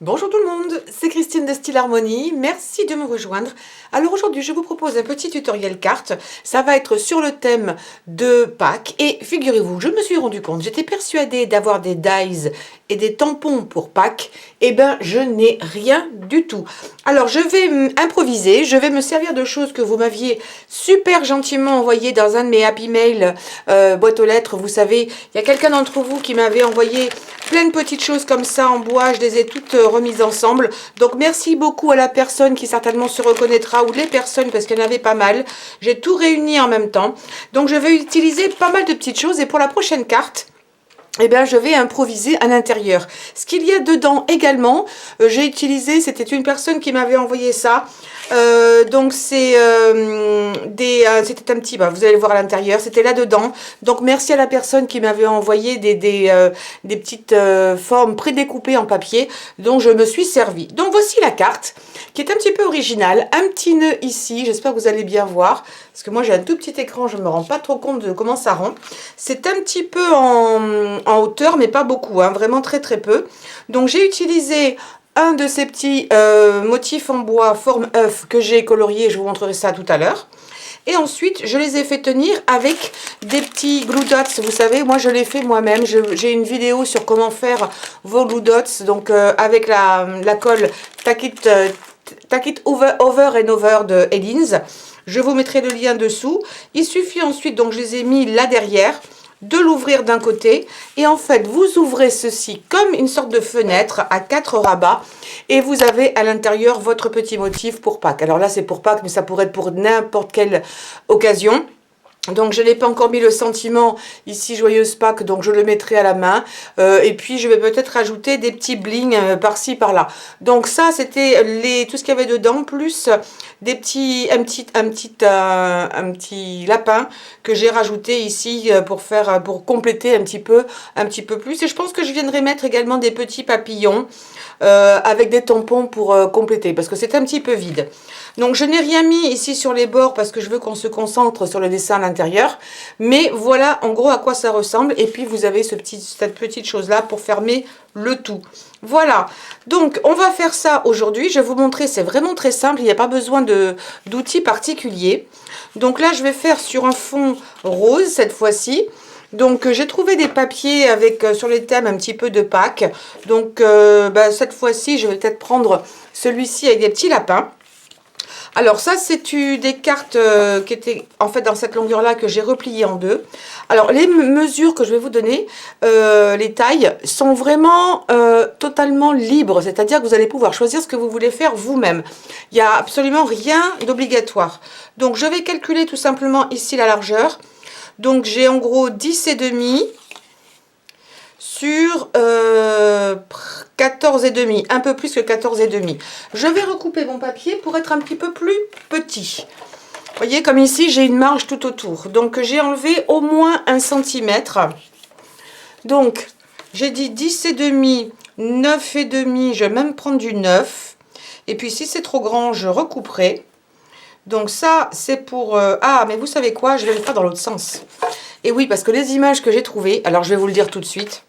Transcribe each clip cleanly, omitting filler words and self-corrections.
Bonjour tout le monde, c'est Christine de Style Harmonie, merci de me rejoindre. Alors aujourd'hui je vous propose un petit tutoriel carte, ça va être sur le thème de Pâques et figurez-vous, je me suis rendu compte, j'étais persuadée d'avoir des dies et des tampons pour Pâques, et ben je n'ai rien du tout. Alors je vais improviser, je vais me servir de choses que vous m'aviez super gentiment envoyées dans un de mes happy mail boîte aux lettres, vous savez, il y a quelqu'un d'entre vous qui m'avait envoyé plein de petites choses comme ça en bois, je les ai toutes remises ensemble. Donc merci beaucoup à la personne qui certainement se reconnaîtra, ou les personnes parce qu'il y en avait pas mal. J'ai tout réuni en même temps. Donc je vais utiliser pas mal de petites choses et pour la prochaine carte, eh bien, je vais improviser à l'intérieur. Ce qu'il y a dedans également, j'ai utilisé, c'était une personne qui m'avait envoyé ça. Donc c'est c'était un petit, bah, vous allez le voir à l'intérieur, c'était là-dedans. Donc merci à la personne qui m'avait envoyé des petites formes prédécoupées en papier dont je me suis servie. Donc voici la carte qui est un petit peu originale. Un petit nœud ici, j'espère que vous allez bien voir. Parce que moi j'ai un tout petit écran, je ne me rends pas trop compte de comment ça rend. C'est un petit peu en hauteur, mais pas beaucoup, hein, vraiment très très peu. Donc j'ai utilisé un de ces petits motifs en bois forme œuf que j'ai colorié, je vous montrerai ça tout à l'heure. Et ensuite, je les ai fait tenir avec des petits glue dots. Vous savez, moi, je l'ai fait moi-même. J'ai une vidéo sur comment faire vos glue dots. Donc, avec la colle Tack It Over and Over de Elins. Je vous mettrai le lien dessous. Il suffit ensuite, donc je les ai mis là derrière, de l'ouvrir d'un côté et en fait vous ouvrez ceci comme une sorte de fenêtre à 4 rabats et vous avez à l'intérieur votre petit motif pour Pâques. Alors là c'est pour Pâques mais ça pourrait être pour n'importe quelle occasion. Donc je n'ai pas encore mis le sentiment ici joyeuse Pâques, donc je le mettrai à la main et puis je vais peut-être rajouter des petits blings par-ci par-là. Donc ça c'était tout ce qu'il y avait dedans, plus des un petit lapin que j'ai rajouté ici pour compléter un petit peu plus. Et je pense que je viendrai mettre également des petits papillons avec des tampons pour compléter parce que c'est un petit peu vide. Donc je n'ai rien mis ici sur les bords parce que je veux qu'on se concentre sur le dessin à l'intérieur. Mais voilà en gros à quoi ça ressemble. Et puis vous avez cette petite chose là pour fermer le tout. Voilà, donc on va faire ça aujourd'hui. Je vais vous montrer, c'est vraiment très simple. Il n'y a pas besoin d'outils particuliers. Donc là je vais faire sur un fond rose cette fois-ci. Donc j'ai trouvé des papiers avec sur les thèmes un petit peu de Pâques. Donc cette fois-ci je vais peut-être prendre celui-ci avec des petits lapins. Alors ça c'est des cartes qui étaient en fait dans cette longueur là que j'ai repliées en deux. Alors les mesures que je vais vous donner, les tailles sont vraiment totalement libres, c'est-à-dire que vous allez pouvoir choisir ce que vous voulez faire vous-même. Il n'y a absolument rien d'obligatoire. Donc je vais calculer tout simplement ici la largeur. Donc j'ai en gros 10 et demi sur 14 et demi, un peu plus que 14 et demi. Je vais recouper mon papier pour être un petit peu plus petit. Vous voyez, comme ici, j'ai une marge tout autour. Donc, j'ai enlevé au moins 1 cm. Donc, j'ai dit 10 et demi, 9 et demi, je vais même prendre du 9. Et puis, si c'est trop grand, je recouperai. Donc, ça, c'est pour... ah, mais vous savez quoi? Je vais le faire dans l'autre sens. Et oui, parce que les images que j'ai trouvées, alors je vais vous le dire tout de suite.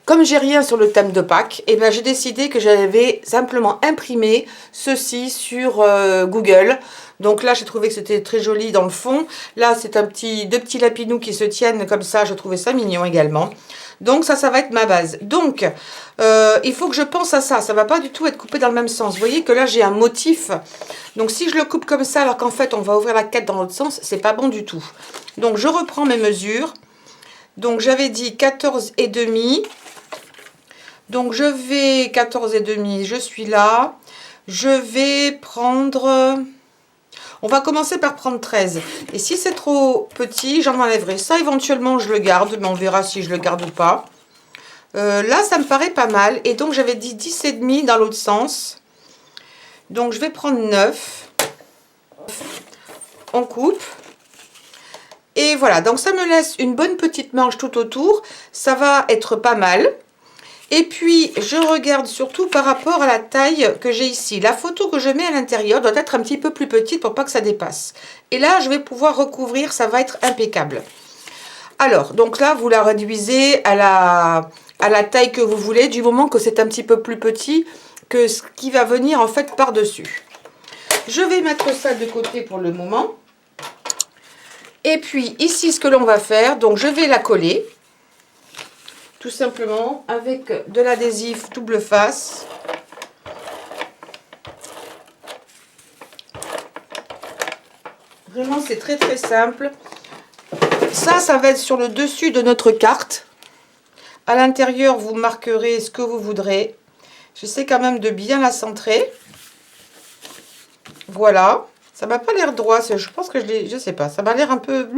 Comme j'ai rien sur le thème de Pâques, et ben j'ai décidé que j'avais simplement imprimé ceci sur Google. Donc là, j'ai trouvé que c'était très joli dans le fond. Là, c'est deux petits lapinous qui se tiennent comme ça. Je trouvais ça mignon également. Donc ça va être ma base. Donc, il faut que je pense à ça. Ça ne va pas du tout être coupé dans le même sens. Vous voyez que là, j'ai un motif. Donc si je le coupe comme ça, alors qu'en fait, on va ouvrir la quête dans l'autre sens, c'est pas bon du tout. Donc je reprends mes mesures. Donc j'avais dit 14 et demi. Donc je vais 14 et demi, je suis là. Je vais prendre... On va commencer par prendre 13. Et si c'est trop petit, j'en enlèverai. Ça, éventuellement, je le garde, mais on verra si je le garde ou pas. Là, ça me paraît pas mal. Et donc, j'avais dit 10 et demi dans l'autre sens. Donc, je vais prendre 9. On coupe. Et voilà, donc ça me laisse une bonne petite manche tout autour. Ça va être pas mal. Et puis, je regarde surtout par rapport à la taille que j'ai ici. La photo que je mets à l'intérieur doit être un petit peu plus petite pour pas que ça dépasse. Et là, je vais pouvoir recouvrir, ça va être impeccable. Alors, donc là, vous la réduisez à la taille que vous voulez, du moment que c'est un petit peu plus petit que ce qui va venir en fait par-dessus. Je vais mettre ça de côté pour le moment. Et puis ici, ce que l'on va faire, donc je vais la coller. Tout simplement avec de l'adhésif double face. Vraiment, c'est très très simple. Ça va être sur le dessus de notre carte. À l'intérieur, vous marquerez ce que vous voudrez. J'essaie quand même de bien la centrer. Voilà. Ça m'a pas l'air droit. Je pense que je sais pas. Ça m'a l'air un peu...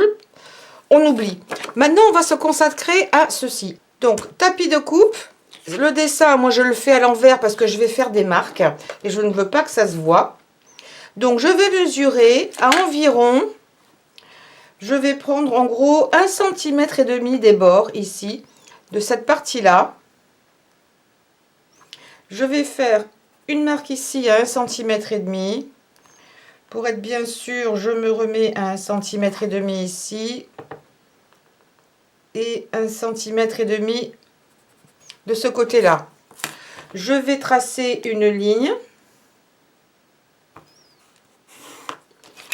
On oublie. Maintenant, on va se consacrer à ceci. Donc, tapis de coupe. Le dessin, moi, je le fais à l'envers parce que je vais faire des marques. Et je ne veux pas que ça se voit. Donc, je vais mesurer à environ... Je vais prendre en gros 1,5 cm des bords ici, de cette partie-là. Je vais faire une marque ici à 1,5 cm. Pour être bien sûr, je me remets à 1,5 cm ici. Et 1,5 cm de ce côté-là. Je vais tracer une ligne.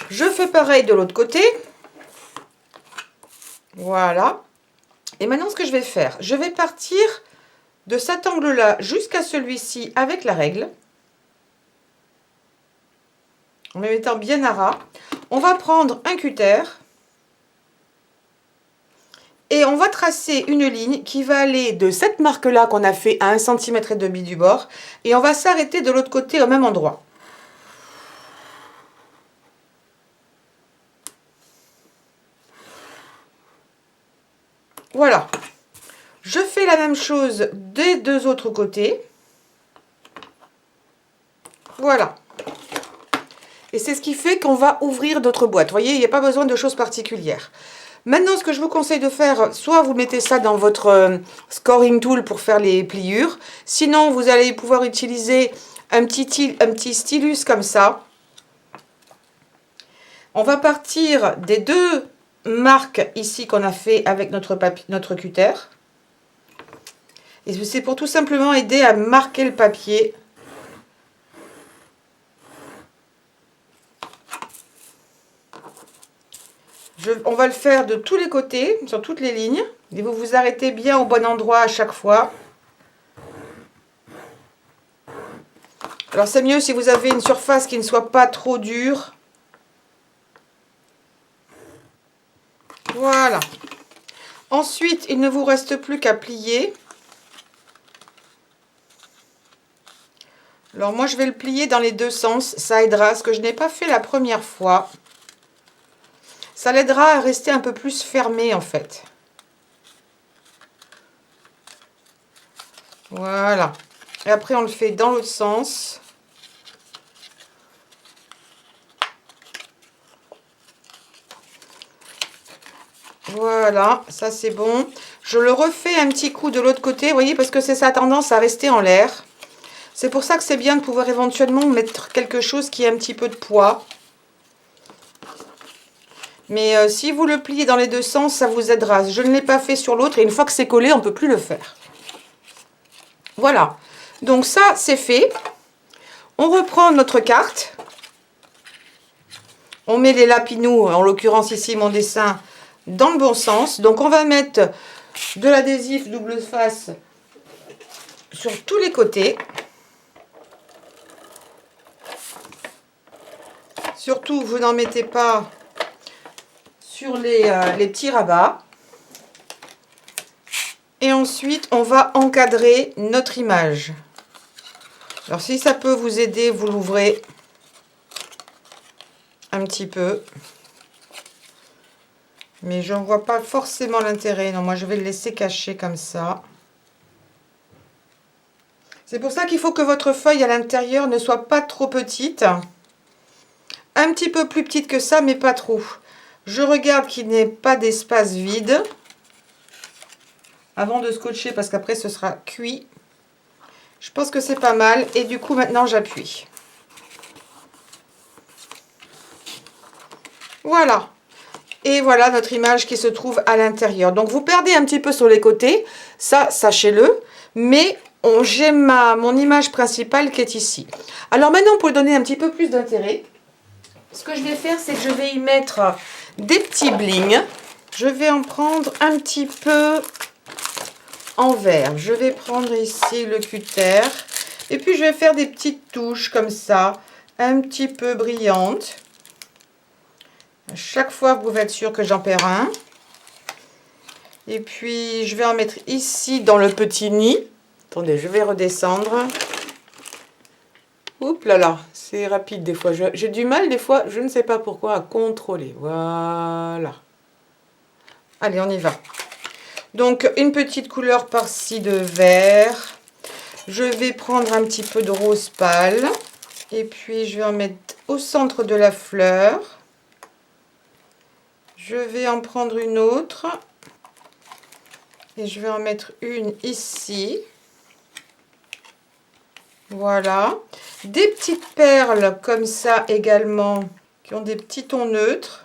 Je fais pareil de l'autre côté. Voilà. Et maintenant, ce que je vais faire, je vais partir de cet angle-là jusqu'à celui-ci avec la règle. En me mettant bien à ras. On va prendre un cutter. Et on va tracer une ligne qui va aller de cette marque-là qu'on a fait à 1,5 cm du bord. Et on va s'arrêter de l'autre côté au même endroit. Voilà. Je fais la même chose des deux autres côtés. Voilà. Et c'est ce qui fait qu'on va ouvrir d'autres boîtes. Vous voyez, il n'y a pas besoin de choses particulières. Maintenant, ce que je vous conseille de faire, soit vous mettez ça dans votre scoring tool pour faire les pliures. Sinon, vous allez pouvoir utiliser un petit stylus comme ça. On va partir des deux marques ici qu'on a fait avec notre cutter. Et c'est pour tout simplement aider à marquer le papier. On va le faire de tous les côtés, sur toutes les lignes. Et vous vous arrêtez bien au bon endroit à chaque fois. Alors c'est mieux si vous avez une surface qui ne soit pas trop dure. Voilà. Ensuite, il ne vous reste plus qu'à plier. Alors moi, je vais le plier dans les deux sens. Ça aidera, ce que je n'ai pas fait la première fois. Ça l'aidera à rester un peu plus fermé en fait. Voilà. Et après, on le fait dans l'autre sens. Voilà, ça c'est bon. Je le refais un petit coup de l'autre côté, vous voyez, parce que ça a tendance à rester en l'air. C'est pour ça que c'est bien de pouvoir éventuellement mettre quelque chose qui a un petit peu de poids. Mais si vous le pliez dans les deux sens, ça vous aidera. Je ne l'ai pas fait sur l'autre et une fois que c'est collé, on ne peut plus le faire. Voilà. Donc ça, c'est fait. On reprend notre carte. On met les lapinous, en l'occurrence ici mon dessin, dans le bon sens. Donc on va mettre de l'adhésif double face sur tous les côtés. Surtout, vous n'en mettez pas sur les petits rabats. Et ensuite, on va encadrer notre image. Alors, si ça peut vous aider, vous l'ouvrez un petit peu. Mais je n'en vois pas forcément l'intérêt. Non, moi, je vais le laisser caché comme ça. C'est pour ça qu'il faut que votre feuille à l'intérieur ne soit pas trop petite. Un petit peu plus petite que ça, mais pas trop. Je regarde qu'il n'y ait pas d'espace vide. Avant de scotcher, parce qu'après, ce sera cuit. Je pense que c'est pas mal. Et du coup, maintenant, j'appuie. Voilà. Et voilà notre image qui se trouve à l'intérieur. Donc vous perdez un petit peu sur les côtés, ça sachez-le, mais j'ai mon image principale qui est ici. Alors maintenant, pour lui donner un petit peu plus d'intérêt, ce que je vais faire, c'est que je vais y mettre des petits blings. Je vais en prendre un petit peu en vert. Je vais prendre ici le cutter. Et puis je vais faire des petites touches comme ça, un petit peu brillantes. À chaque fois, vous pouvez être sûr que j'en perds un. Et puis je vais en mettre ici dans le petit nid. Attendez, je vais redescendre. Oups là là, c'est rapide des fois. J'ai du mal des fois, je ne sais pas pourquoi, à contrôler. Voilà. Allez, on y va. Donc, une petite couleur par-ci de vert. Je vais prendre un petit peu de rose pâle. Et puis, je vais en mettre au centre de la fleur. Je vais en prendre une autre. Et je vais en mettre une ici. Voilà. Des petites perles comme ça également, qui ont des petits tons neutres.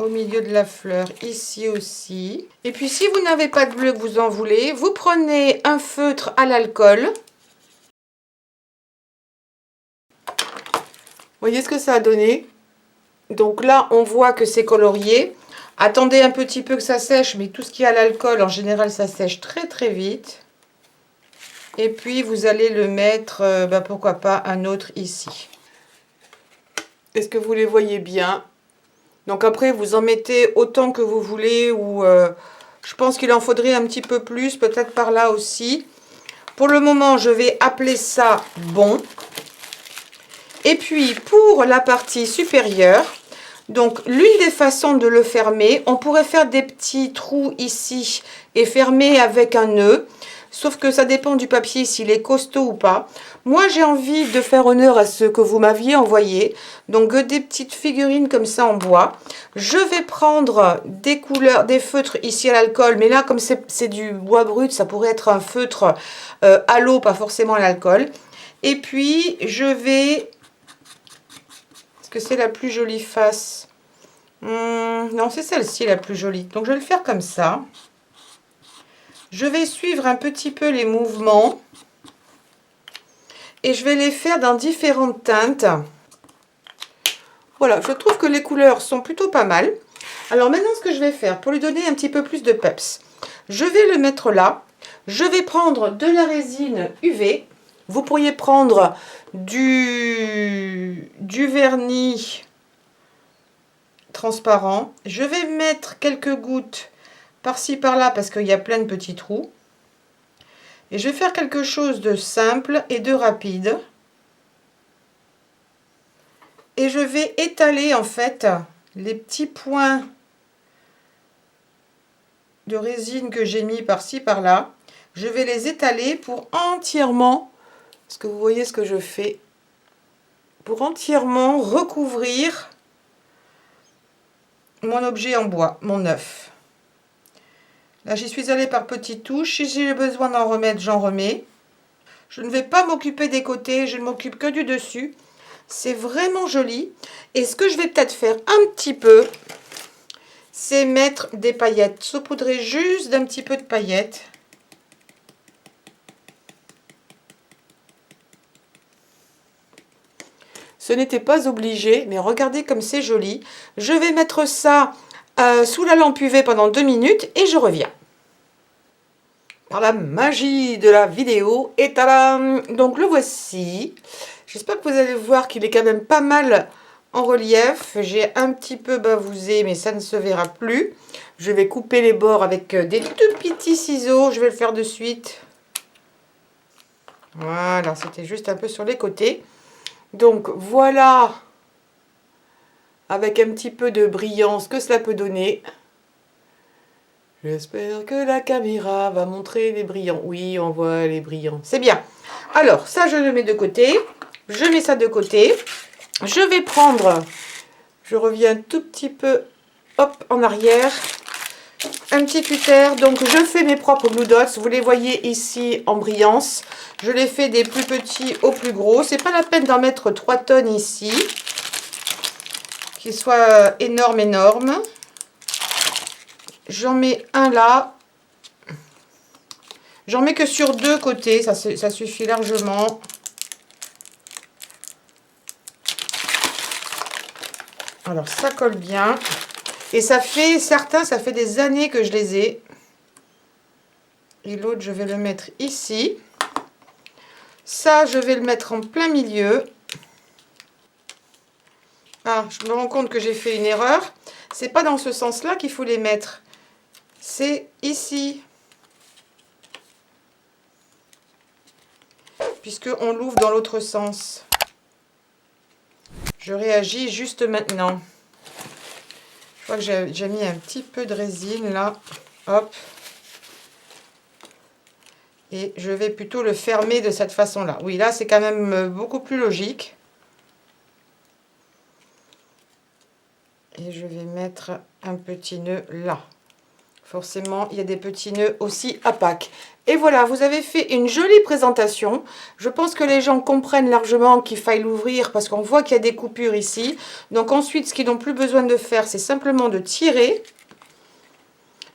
Au milieu de la fleur, ici aussi. Et puis si vous n'avez pas de bleu que vous en voulez, vous prenez un feutre à l'alcool. Voyez ce que ça a donné. Donc là, on voit que c'est colorié. Attendez un petit peu que ça sèche, mais tout ce qui est à l'alcool, en général, ça sèche très très vite. Et puis vous allez le mettre, pourquoi pas, un autre ici. Est-ce que vous les voyez bien ? Donc après, vous en mettez autant que vous voulez, ou je pense qu'il en faudrait un petit peu plus, peut-être par là aussi. Pour le moment, je vais appeler ça bon. Et puis, pour la partie supérieure, donc l'une des façons de le fermer, on pourrait faire des petits trous ici et fermer avec un nœud. Sauf que ça dépend du papier, s'il est costaud ou pas. Moi, j'ai envie de faire honneur à ce que vous m'aviez envoyé. Donc, des petites figurines comme ça en bois. Je vais prendre des couleurs, des feutres ici à l'alcool. Mais là, comme c'est du bois brut, ça pourrait être un feutre à l'eau, pas forcément à l'alcool. Et puis, je vais... Est-ce que c'est la plus jolie face? Non, c'est celle-ci la plus jolie. Donc, je vais le faire comme ça. Je vais suivre un petit peu les mouvements et je vais les faire dans différentes teintes. Voilà, je trouve que les couleurs sont plutôt pas mal. Alors maintenant, ce que je vais faire pour lui donner un petit peu plus de peps, je vais le mettre là. Je vais prendre de la résine UV. Vous pourriez prendre du vernis transparent. Je vais mettre quelques gouttes par-ci par-là parce qu'il y a plein de petits trous. Et je vais faire quelque chose de simple et de rapide. Et je vais étaler en fait les petits points de résine que j'ai mis par-ci par-là. Je vais les étaler pour entièrement, est-ce que vous voyez ce que je fais? Pour entièrement recouvrir mon objet en bois, mon œuf. Là, j'y suis allée par petites touches. Si j'ai besoin d'en remettre, j'en remets. Je ne vais pas m'occuper des côtés, je ne m'occupe que du dessus. C'est vraiment joli. Et ce que je vais peut-être faire un petit peu, c'est mettre des paillettes. Saupoudrer juste d'un petit peu de paillettes. Ce n'était pas obligé, mais regardez comme c'est joli. Je vais mettre ça sous la lampe UV pendant 2 minutes et je reviens. Par la magie de la vidéo, et tadam! Donc le voici. J'espère que vous allez voir qu'il est quand même pas mal en relief. J'ai un petit peu bavousé, mais ça ne se verra plus. Je vais couper les bords avec des tout petits ciseaux. Je vais le faire de suite. Voilà, c'était juste un peu sur les côtés. Donc voilà, avec un petit peu de brillance, que cela peut donner. J'espère que la caméra va montrer les brillants. Oui, on voit les brillants. C'est bien. Alors, ça, je le mets de côté. Je mets ça de côté. Je vais prendre, je reviens tout petit peu, hop, en arrière. Un petit cutter. Donc, je fais mes propres Glue Dots. Vous les voyez ici en brillance. Je les fais des plus petits au plus gros. C'est pas la peine d'en mettre 3 tonnes ici. qui soit énorme, énorme. J'en mets un là. J'en mets que sur 2 côtés, ça suffit largement. Alors ça colle bien. Et ça fait, certains, ça fait des années que je les ai. Et l'autre, je vais le mettre ici. Ça, je vais le mettre en plein milieu. Ah, je me rends compte que j'ai fait une erreur. C'est pas dans ce sens-là qu'il faut les mettre. C'est ici. Puisqu'on l'ouvre dans l'autre sens. Je réagis juste maintenant. Je crois que j'ai mis un petit peu de résine là. Hop. Et je vais plutôt le fermer de cette façon-là. Oui, là, c'est quand même beaucoup plus logique. Et je vais mettre un petit nœud là. Forcément, il y a des petits nœuds aussi à Pâques. Et voilà, vous avez fait une jolie présentation. Je pense que les gens comprennent largement qu'il faille l'ouvrir parce qu'on voit qu'il y a des coupures ici. Donc ensuite, ce qu'ils n'ont plus besoin de faire, c'est simplement de tirer.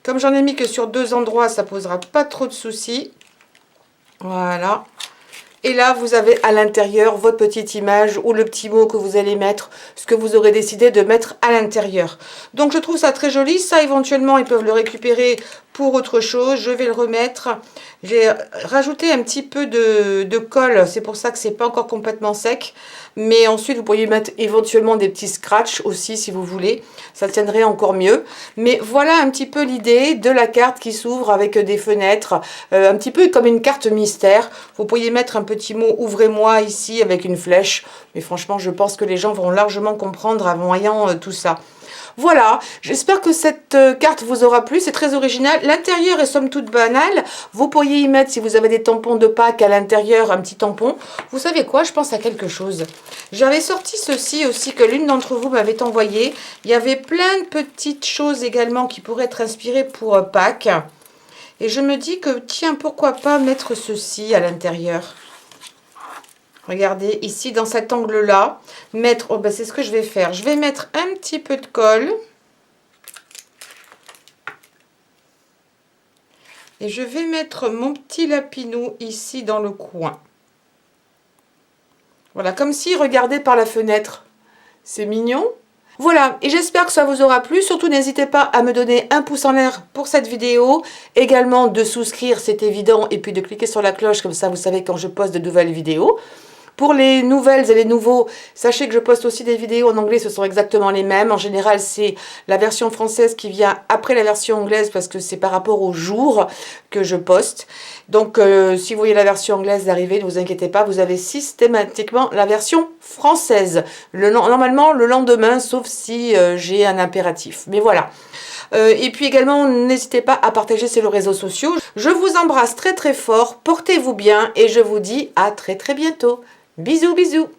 Comme j'en ai mis que sur 2 endroits, ça ne posera pas trop de soucis. Voilà. Et là, vous avez à l'intérieur votre petite image ou le petit mot que vous allez mettre, ce que vous aurez décidé de mettre à l'intérieur. Donc, je trouve ça très joli. Ça, éventuellement, ils peuvent le récupérer pour autre chose. Je vais le remettre. J'ai rajouté un petit peu de colle. C'est pour ça que c'est pas encore complètement sec. Mais ensuite, vous pourriez mettre éventuellement des petits scratchs aussi, si vous voulez. Ça tiendrait encore mieux. Mais voilà un petit peu l'idée de la carte qui s'ouvre avec des fenêtres. Un petit peu comme une carte mystère. Vous pourriez mettre un petit mot « Ouvrez-moi » ici avec une flèche. Mais franchement, je pense que les gens vont largement comprendre en voyant tout ça. Voilà, j'espère que cette carte vous aura plu, c'est très original. L'intérieur est somme toute banal. Vous pourriez y mettre, si vous avez des tampons de Pâques à l'intérieur, un petit tampon. Vous savez quoi, je pense à quelque chose. J'avais sorti ceci aussi que l'une d'entre vous m'avait envoyé. Il y avait plein de petites choses également qui pourraient être inspirées pour Pâques. Et je me dis que, tiens, pourquoi pas mettre ceci à l'intérieur. Regardez, ici, dans cet angle-là, mettre... Oh, ben, c'est ce que je vais faire. Je vais mettre un petit peu de colle. Et je vais mettre mon petit lapinou ici dans le coin. Voilà, comme si regardez par la fenêtre. C'est mignon. Voilà, et j'espère que ça vous aura plu. Surtout, n'hésitez pas à me donner un pouce en l'air pour cette vidéo. Également, de souscrire, c'est évident. Et puis, de cliquer sur la cloche, comme ça, vous savez quand je poste de nouvelles vidéos. Pour les nouvelles et les nouveaux, sachez que je poste aussi des vidéos en anglais, ce sont exactement les mêmes. En général, c'est la version française qui vient après la version anglaise parce que c'est par rapport au jour que je poste. Donc, si vous voyez la version anglaise arriver, ne vous inquiétez pas, vous avez systématiquement la version française. Normalement, le lendemain, sauf si j'ai un impératif. Mais voilà. Et puis également, n'hésitez pas à partager sur les réseaux sociaux. Je vous embrasse très très fort, portez-vous bien et je vous dis à très très bientôt. Bisous, bisous.